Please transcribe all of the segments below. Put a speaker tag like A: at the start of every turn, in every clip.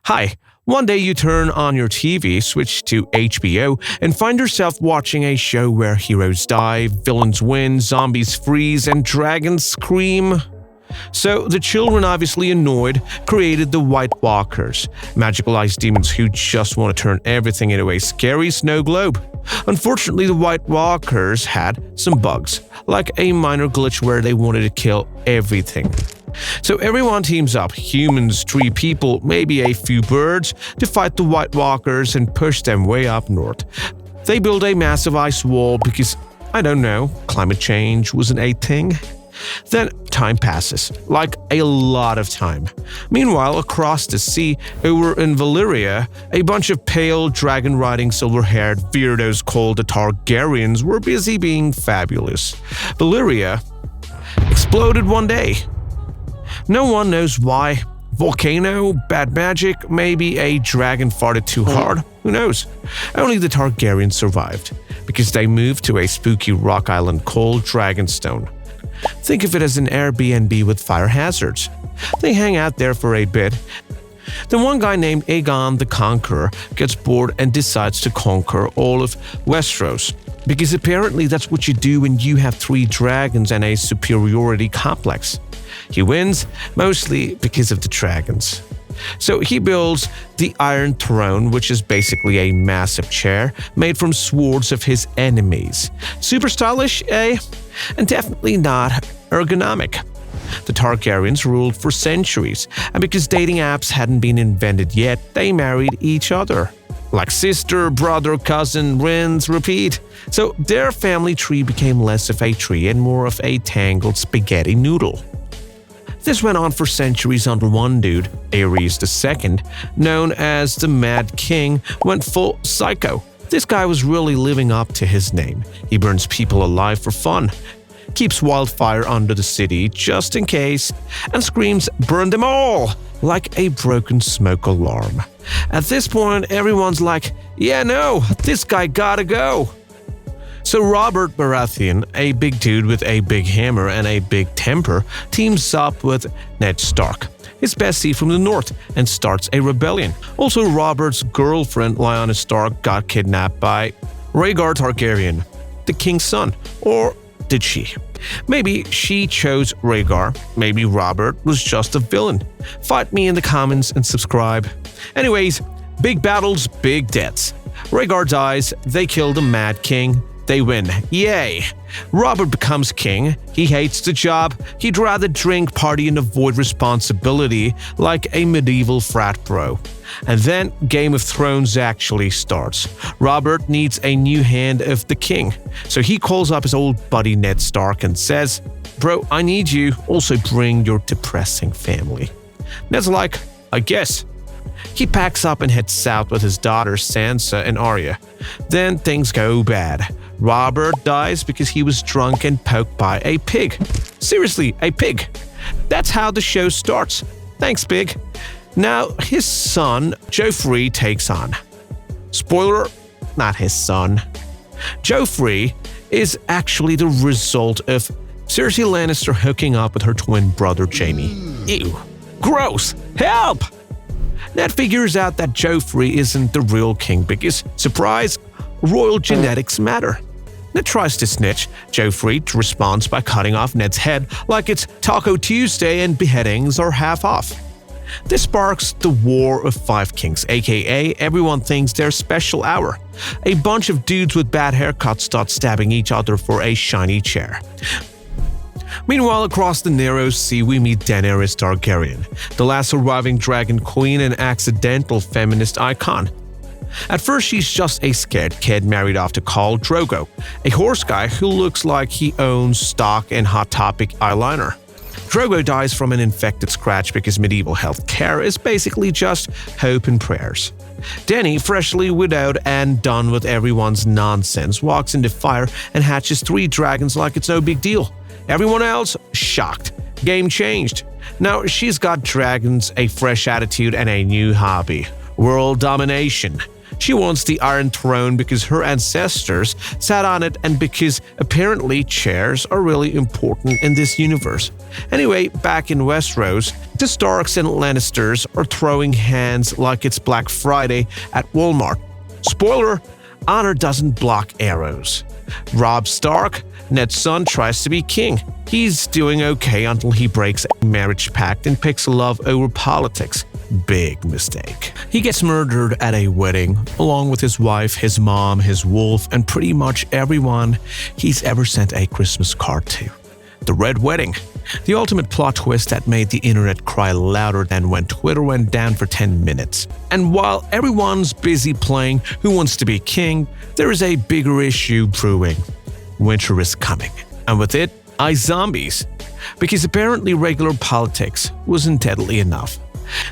A: Hi, one day you turn on your TV, switch to HBO, and find yourself watching a show where heroes die, villains win, zombies freeze, and dragons scream. So the children, obviously annoyed, created the White Walkers, magical ice demons who just want to turn everything into a scary snow globe. Unfortunately, the White Walkers had some bugs, like a minor glitch where they wanted to kill everything. So everyone teams up, humans, 3 people, maybe a few birds, to fight the White Walkers and push them way up north. They build a massive ice wall because, I don't know, climate change wasn't a thing. Then time passes, like a lot of time. Meanwhile, across the sea, over in Valyria, a bunch of pale, dragon-riding, silver-haired weirdos called the Targaryens were busy being fabulous. Valyria exploded one day. No one knows why. Volcano, bad magic, maybe a dragon farted too hard, who knows? Only the Targaryens survived, because they moved to a spooky rock island called Dragonstone. Think of it as an Airbnb with fire hazards. They hang out there for a bit. Then one guy named Aegon the Conqueror gets bored and decides to conquer all of Westeros. Because apparently that's what you do when you have 3 dragons and a superiority complex. He wins, mostly because of the dragons. So he builds the Iron Throne, which is basically a massive chair made from swords of his enemies. Super stylish, eh? And definitely not ergonomic. The Targaryens ruled for centuries, and because dating apps hadn't been invented yet, they married each other. Like sister, brother, cousin, rinse, repeat. So their family tree became less of a tree and more of a tangled spaghetti noodle. This went on for centuries until one dude, Aerys II, known as the Mad King, went full psycho. This guy was really living up to his name. He burns people alive for fun, keeps wildfire under the city just in case, and screams, "Burn them all!" like a broken smoke alarm. At this point, everyone's like, yeah, no, this guy gotta go. So Robert Baratheon, a big dude with a big hammer and a big temper, teams up with Ned Stark, his bestie from the north, and starts a rebellion. Also, Robert's girlfriend, Lyanna Stark, got kidnapped by Rhaegar Targaryen, the king's son. Or did she? Maybe she chose Rhaegar. Maybe Robert was just a villain. Fight me in the comments and subscribe. Anyways, big battles, big deaths. Rhaegar dies, they kill the Mad King. They win. Yay! Robert becomes king. He hates the job. He'd rather drink, party, and avoid responsibility like a medieval frat bro. And then Game of Thrones actually starts. Robert needs a new hand of the king. So he calls up his old buddy Ned Stark and says, "Bro, I need you. Also bring your depressing family." Ned's like, "I guess." He packs up and heads south with his daughters Sansa and Arya. Then things go bad. Robert dies because he was drunk and poked by a pig. Seriously, a pig. That's how the show starts. Thanks, pig. Now, his son, Joffrey, takes on. Spoiler, not his son. Joffrey is actually the result of Cersei Lannister hooking up with her twin brother Jaime. Ew. Gross. Help! Ned figures out that Joffrey isn't the real king because, surprise, royal genetics matter. Ned tries to snitch. Joffrey responds by cutting off Ned's head like it's Taco Tuesday and beheadings are half off. This sparks the War of Five Kings, aka everyone thinks their special hour. A bunch of dudes with bad haircuts start stabbing each other for a shiny chair. Meanwhile, across the narrow sea, we meet Daenerys Targaryen, the last surviving dragon queen and accidental feminist icon. At first, she's just a scared kid married off to Khal Drogo, a horse guy who looks like he owns stock in Hot Topic eyeliner. Drogo dies from an infected scratch because medieval health care is basically just hope and prayers. Dany, freshly widowed and done with everyone's nonsense, walks into fire and hatches 3 dragons like it's no big deal. Everyone else, shocked. Game changed. Now she's got dragons, a fresh attitude, and a new hobby: world domination. She wants the Iron Throne because her ancestors sat on it and because apparently chairs are really important in this universe. Anyway, back in Westeros, the Starks and Lannisters are throwing hands like it's Black Friday at Walmart. Spoiler, honor doesn't block arrows. Robb Stark, Ned's son, tries to be king. He's doing okay until he breaks a marriage pact and picks love over politics. Big mistake. He gets murdered at a wedding, along with his wife, his mom, his wolf, and pretty much everyone he's ever sent a Christmas card to. The Red Wedding. The ultimate plot twist that made the internet cry louder than when Twitter went down for 10 minutes. And while everyone's busy playing Who Wants to Be King, there is a bigger issue brewing. Winter is coming, and with it, zombies. Because apparently regular politics wasn't deadly enough.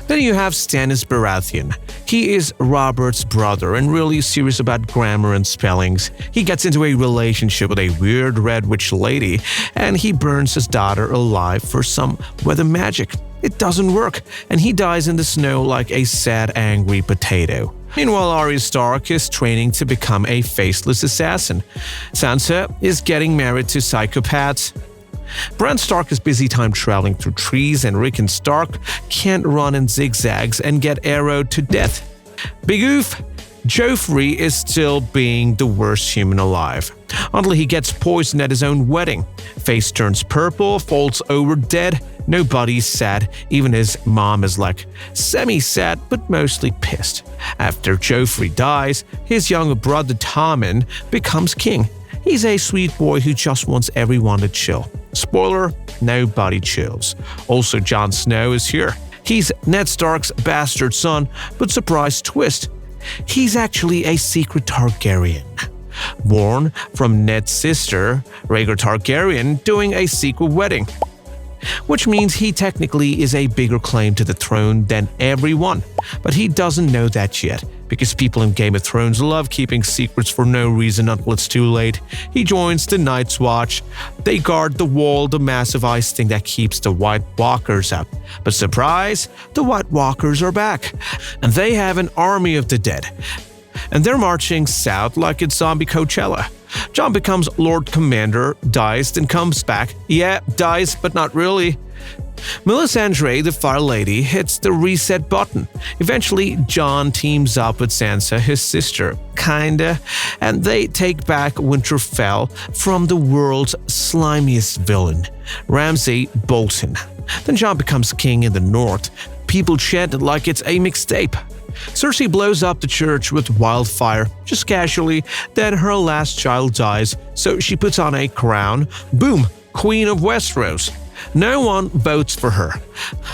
A: Then you have Stannis Baratheon. He is Robert's brother and really serious about grammar and spellings. He gets into a relationship with a weird red witch lady, and he burns his daughter alive for some weather magic. It doesn't work, and he dies in the snow like a sad, angry potato. Meanwhile, Arya Stark is training to become a faceless assassin. Sansa is getting married to psychopaths. Bran Stark is busy time traveling through trees, and Rickon Stark can't run in zigzags and get arrowed to death. Big oof! Joffrey is still being the worst human alive, until he gets poisoned at his own wedding. Face turns purple, falls over dead. Nobody's sad, even his mom is like semi-sad but mostly pissed. After Joffrey dies, his younger brother Tommen becomes king. He's a sweet boy who just wants everyone to chill. Spoiler, nobody chills. Also, Jon Snow is here. He's Ned Stark's bastard son, but surprise twist, he's actually a secret Targaryen. Born from Ned's sister, Rhaegar Targaryen, doing a secret wedding. Which means he technically is a bigger claim to the throne than everyone. But he doesn't know that yet, because people in Game of Thrones love keeping secrets for no reason until it's too late. He joins the Night's Watch. They guard the wall, the massive ice thing that keeps the White Walkers up. But surprise, the White Walkers are back. And they have an army of the dead. And they're marching south like it's zombie Coachella. Jon becomes Lord Commander, dies, then comes back. Yeah, dies, but not really. Melisandre, the Fire Lady, hits the reset button. Eventually, Jon teams up with Sansa, his sister, kinda, and they take back Winterfell from the world's slimiest villain, Ramsay Bolton. Then Jon becomes king in the north. People chant it like it's a mixtape. Cersei blows up the church with wildfire, just casually, then her last child dies, so she puts on a crown. Boom, Queen of Westeros. No one votes for her,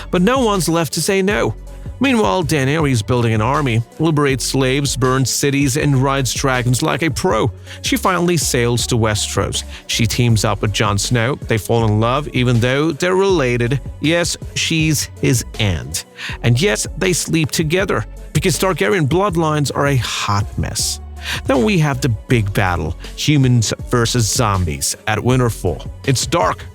A: but no one's left to say no. Meanwhile, Daenerys building an army, liberates slaves, burns cities, and rides dragons like a pro. She finally sails to Westeros. She teams up with Jon Snow. They fall in love, even though they're related. Yes, she's his aunt. And yes, they sleep together, because Targaryen bloodlines are a hot mess. Then we have the big battle, humans versus zombies, at Winterfell. It's dark.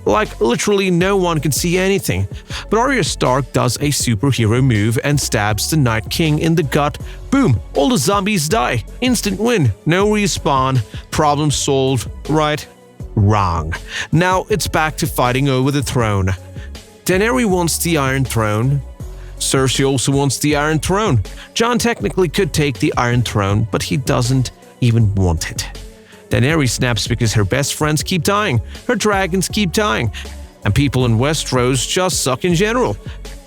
A: Like, literally no one can see anything. But Arya Stark does a superhero move and stabs the Night King in the gut. Boom, all the zombies die. Instant win, no respawn. Problem solved. Right? Wrong. Now it's back to fighting over the throne. Daenerys wants the Iron Throne. Cersei also wants the Iron Throne. Jon technically could take the Iron Throne, but he doesn't even want it. Daenerys snaps because her best friends keep dying, her dragons keep dying, and people in Westeros just suck in general.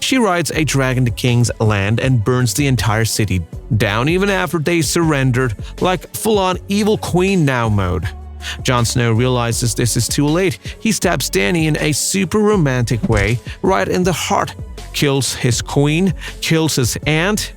A: She rides a dragon to King's Land and burns the entire city down even after they surrendered, like full-on evil queen now mode. Jon Snow realizes this is too late. He stabs Dany in a super romantic way, right in the heart, kills his queen, kills his aunt.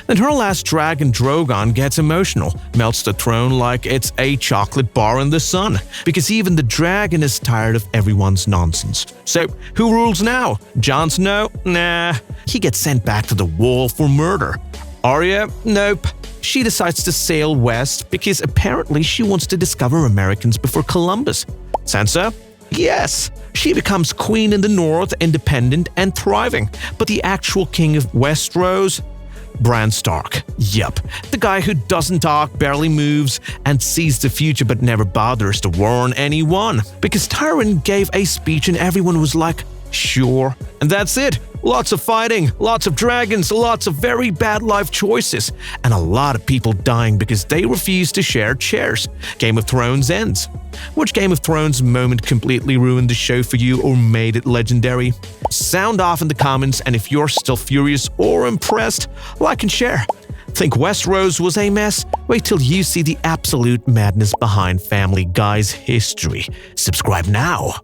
A: Then her last dragon, Drogon, gets emotional, melts the throne like it's a chocolate bar in the sun, because even the dragon is tired of everyone's nonsense. So, who rules now? Jon Snow? Nah. He gets sent back to the wall for murder. Arya? Nope. She decides to sail west because apparently she wants to discover Americans before Columbus. Sansa? Yes. She becomes queen in the north, independent and thriving. But the actual king of Westeros? Bran Stark. Yup, the guy who doesn't talk, barely moves, and sees the future but never bothers to warn anyone. Because Tywin gave a speech and everyone was like, sure. And that's it. Lots of fighting, lots of dragons, lots of very bad life choices, and a lot of people dying because they refused to share chairs. Game of Thrones ends. Which Game of Thrones moment completely ruined the show for you or made it legendary? Sound off in the comments, and if you're still furious or impressed, like and share. Think Westeros was a mess? Wait till you see the absolute madness behind Family Guy's history. Subscribe now.